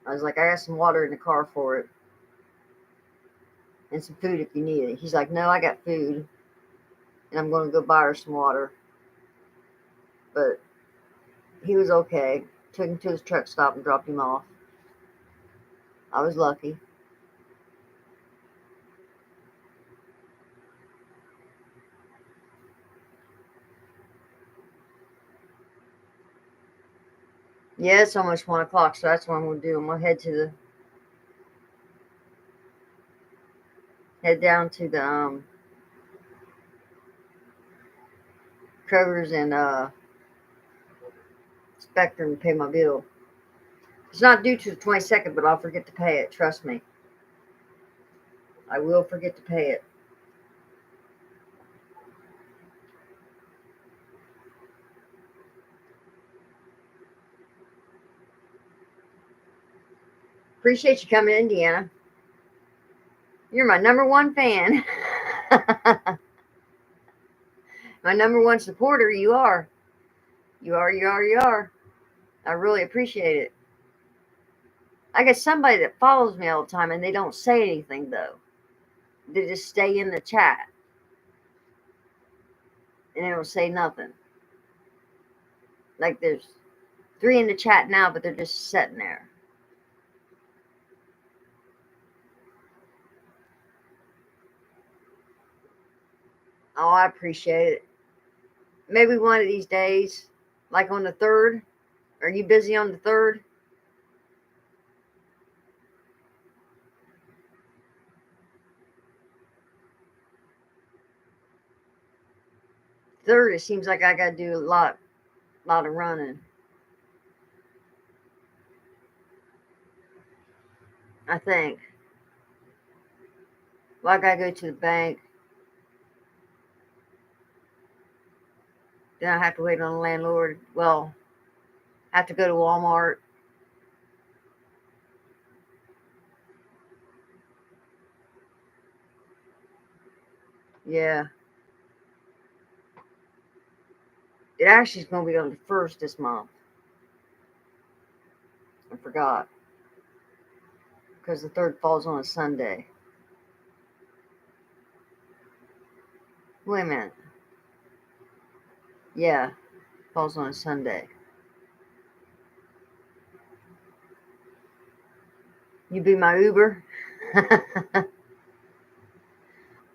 S1: I was like, I got some water in the car for it. And some food if you need it. He's like, no, I got food. And I'm going to go buy her some water. But he was okay. Took him to his truck stop and dropped him off. I was lucky. Yeah, it's almost 1 o'clock, so that's what I'm going to do. I'm going to head to head down to the Kroger's and Spectrum to pay my bill. It's not due to the 22nd, but I'll forget to pay it. Trust me. I will forget to pay it. Appreciate you coming, Indiana. You're my #1 fan. My #1 supporter. You are. You are. I really appreciate it. I got somebody that follows me all the time and they don't say anything though. They just stay in the chat and they don't say nothing. Like there's 3 in the chat now, but they're just sitting there. Oh, I appreciate it. Maybe one of these days, like on the 3rd. Are you busy on the 3rd? Third, it seems like I got to do a lot of running. I think. Well, I got to go to the bank. Then I have to wait on the landlord. Well, I have to go to Walmart. Yeah. It actually is going to be on the 1st this month. I forgot. Because the 3rd falls on a Sunday. Wait a minute. Yeah. Falls on a Sunday. You be my Uber?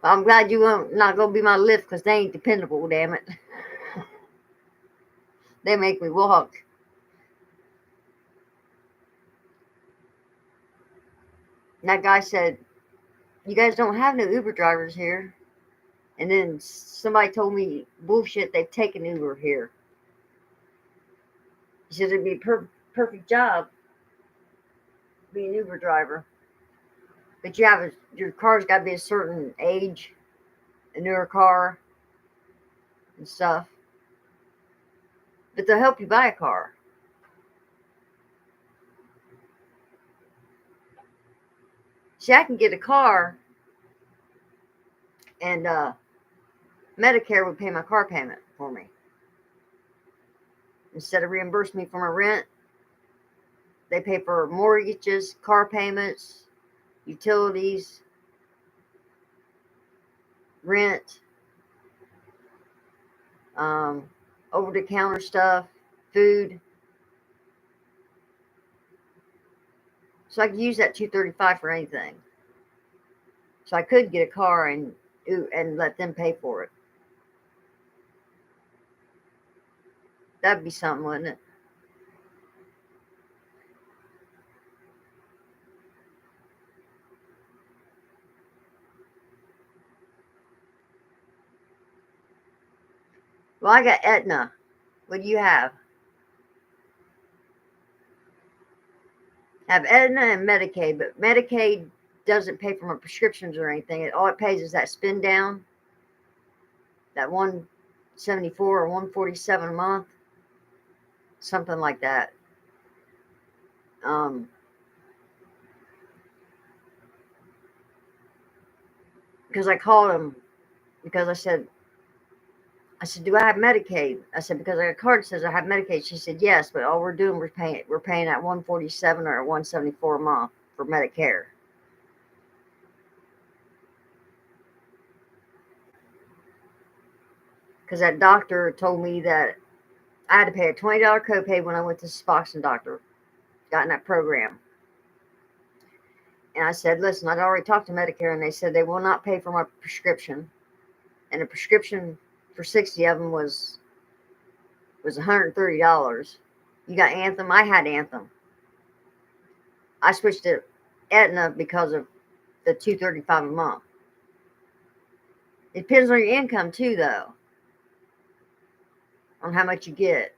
S1: I'm glad you won't not going to be my Lyft because they ain't dependable, damn it. They make me walk. And that guy said, you guys don't have no Uber drivers here. And then somebody told me, bullshit, they've taken Uber here. He said it'd be a perfect job being an Uber driver. But your car's got to be a certain age, a newer car and stuff. But they'll help you buy a car. See, I can get a car and Medicare would pay my car payment for me. Instead of reimbursing me for my rent, they pay for mortgages, car payments, utilities, rent, over-the-counter stuff, food. So I could use that $235 for anything. So I could get a car and let them pay for it. That'd be something, wouldn't it? Well, I got Aetna. What do you have? I have Aetna and Medicaid, but Medicaid doesn't pay for my prescriptions or anything. All it pays is that spin down, that $174 or $147 a month, something like that. Because I called them because I said, do I have Medicaid? I said, because I got a card that says I have Medicaid. She said, yes, but all we're doing, we're paying at $147 or $174 a month for Medicare. Because that doctor told me that I had to pay a $20 copay when I went to the Spoxton doctor, got in that program. And I said, listen, I'd already talked to Medicare, and they said they will not pay for my prescription. And the prescription for 60 of them was $130. You got Anthem? I had Anthem. I switched to Aetna because of the $235 a month. It depends on your income too, though, on how much you get.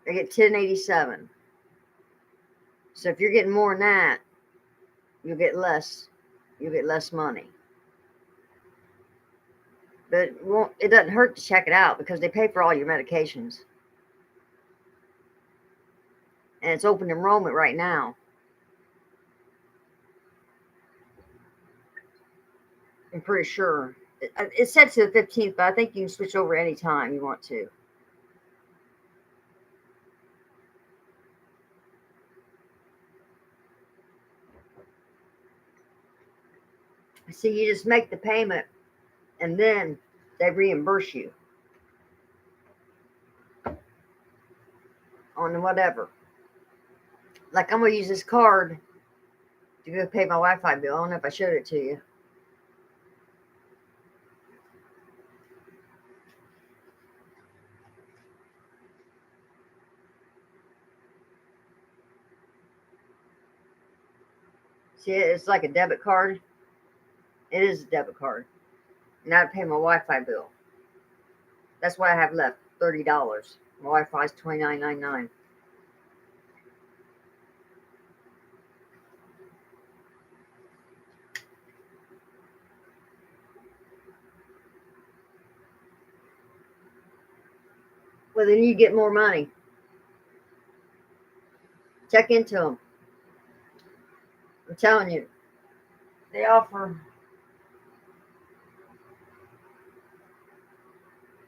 S1: I get 1087. So if you're getting more than that, you'll get less. You'll get less money. But it doesn't hurt to check it out because they pay for all your medications. And it's open enrollment right now. I'm pretty sure. It's set to the 15th, but I think you can switch over anytime you want to. See, you just make the payment and then they reimburse you on whatever. Like, I'm going to use this card to go pay my Wi-Fi bill. I don't know if I showed it to you. See, it's like a debit card. It is a debit card. And I pay my Wi-Fi bill. That's what I have left, $30. My Wi-Fi is $29.99. Well, then you get more money. Check into them. I'm telling you, they offer.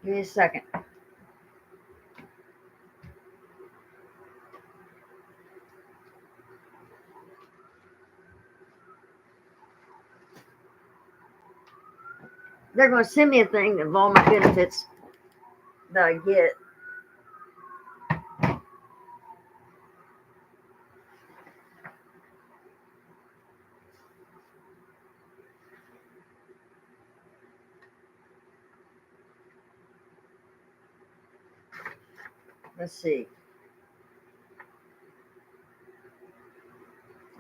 S1: Give me a second. They're going to send me a thing of all my benefits that I get. Let's see.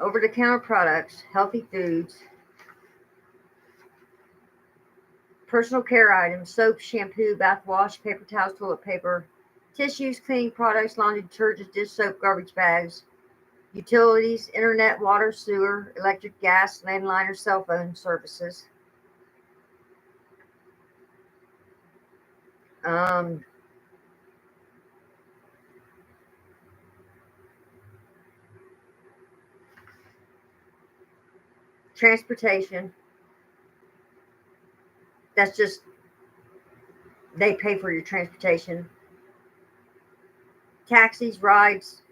S1: Over-the-counter products, healthy foods, personal care items, soap, shampoo, bath wash, paper towels, toilet paper, tissues, cleaning products, laundry detergent, dish soap, garbage bags, utilities, internet, water, sewer, electric, gas, landline, or cell phone services. Transportation. That's just, they pay for your transportation. Taxis, rides.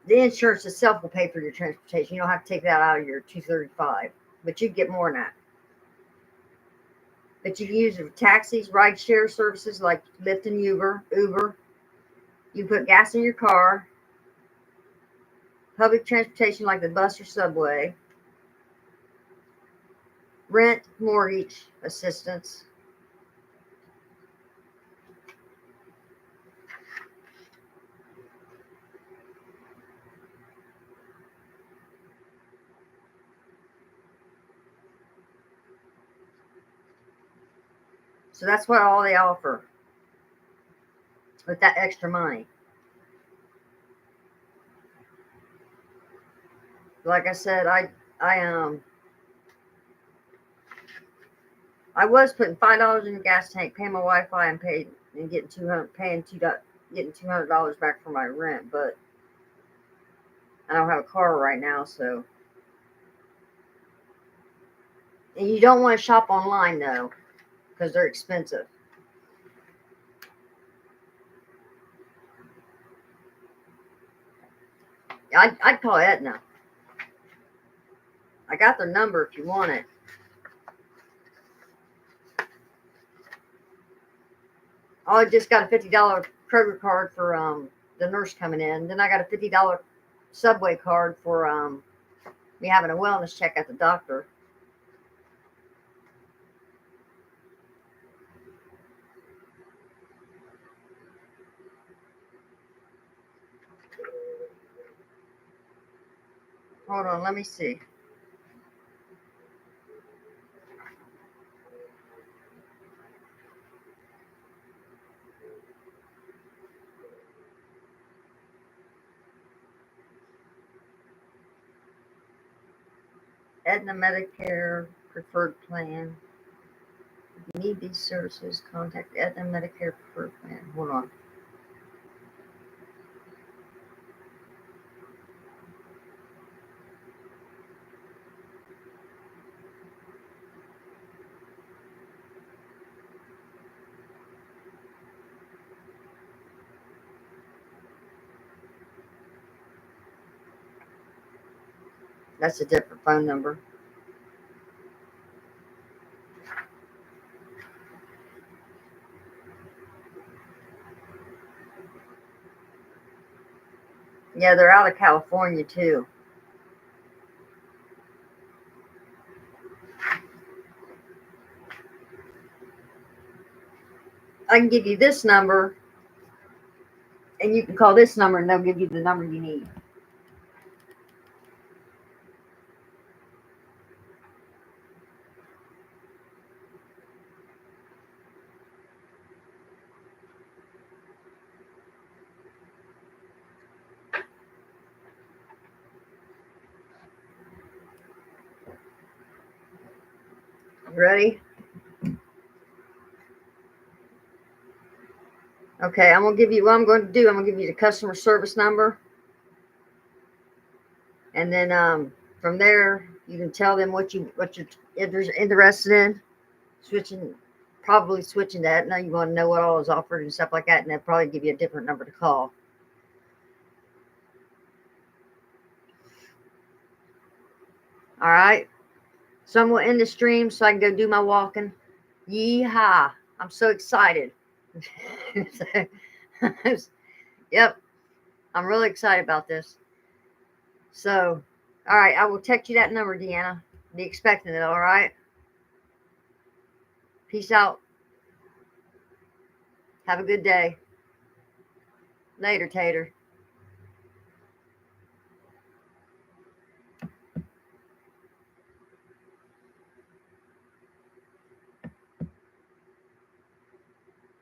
S1: The insurance itself will pay for your transportation. You don't have to take that out of your $235, but you get more than that. But you can use it for taxis, ride share services like Lyft and Uber. You can put gas in your car. Public transportation like the bus or subway. Rent, mortgage assistance. So that's what all they offer with that extra money. Like I said, I was putting $5 in the gas tank, paying my Wi-Fi, and getting $200 back for my rent. But I don't have a car right now, so. And you don't want to shop online though, because they're expensive. I'd call Aetna. I got their number if you want it. I just got a $50 Kroger card for the nurse coming in. Then I got a $50 Subway card for me having a wellness check at the doctor. Hold on, let me see. Aetna Medicare preferred plan. If you need these services, contact Aetna Medicare preferred plan. Hold on. That's a different phone number. Yeah, they're out of California too. I can give you this number, and you can call this number, and they'll give you the number you need. Ready? Okay, I'm gonna give you what I'm going to do. I'm gonna give you the customer service number, and then from there you can tell them what you're interested in. Probably switching that. Now you want to know what all is offered and stuff like that, and they'll probably give you a different number to call. All right. So I'm gonna end the stream so I can go do my walking. Yeehaw! I'm so excited. Yep, I'm really excited about this. So, all right, I will text you that number, Deanna. Be expecting it, all right? Peace out. Have a good day. Later, Tater.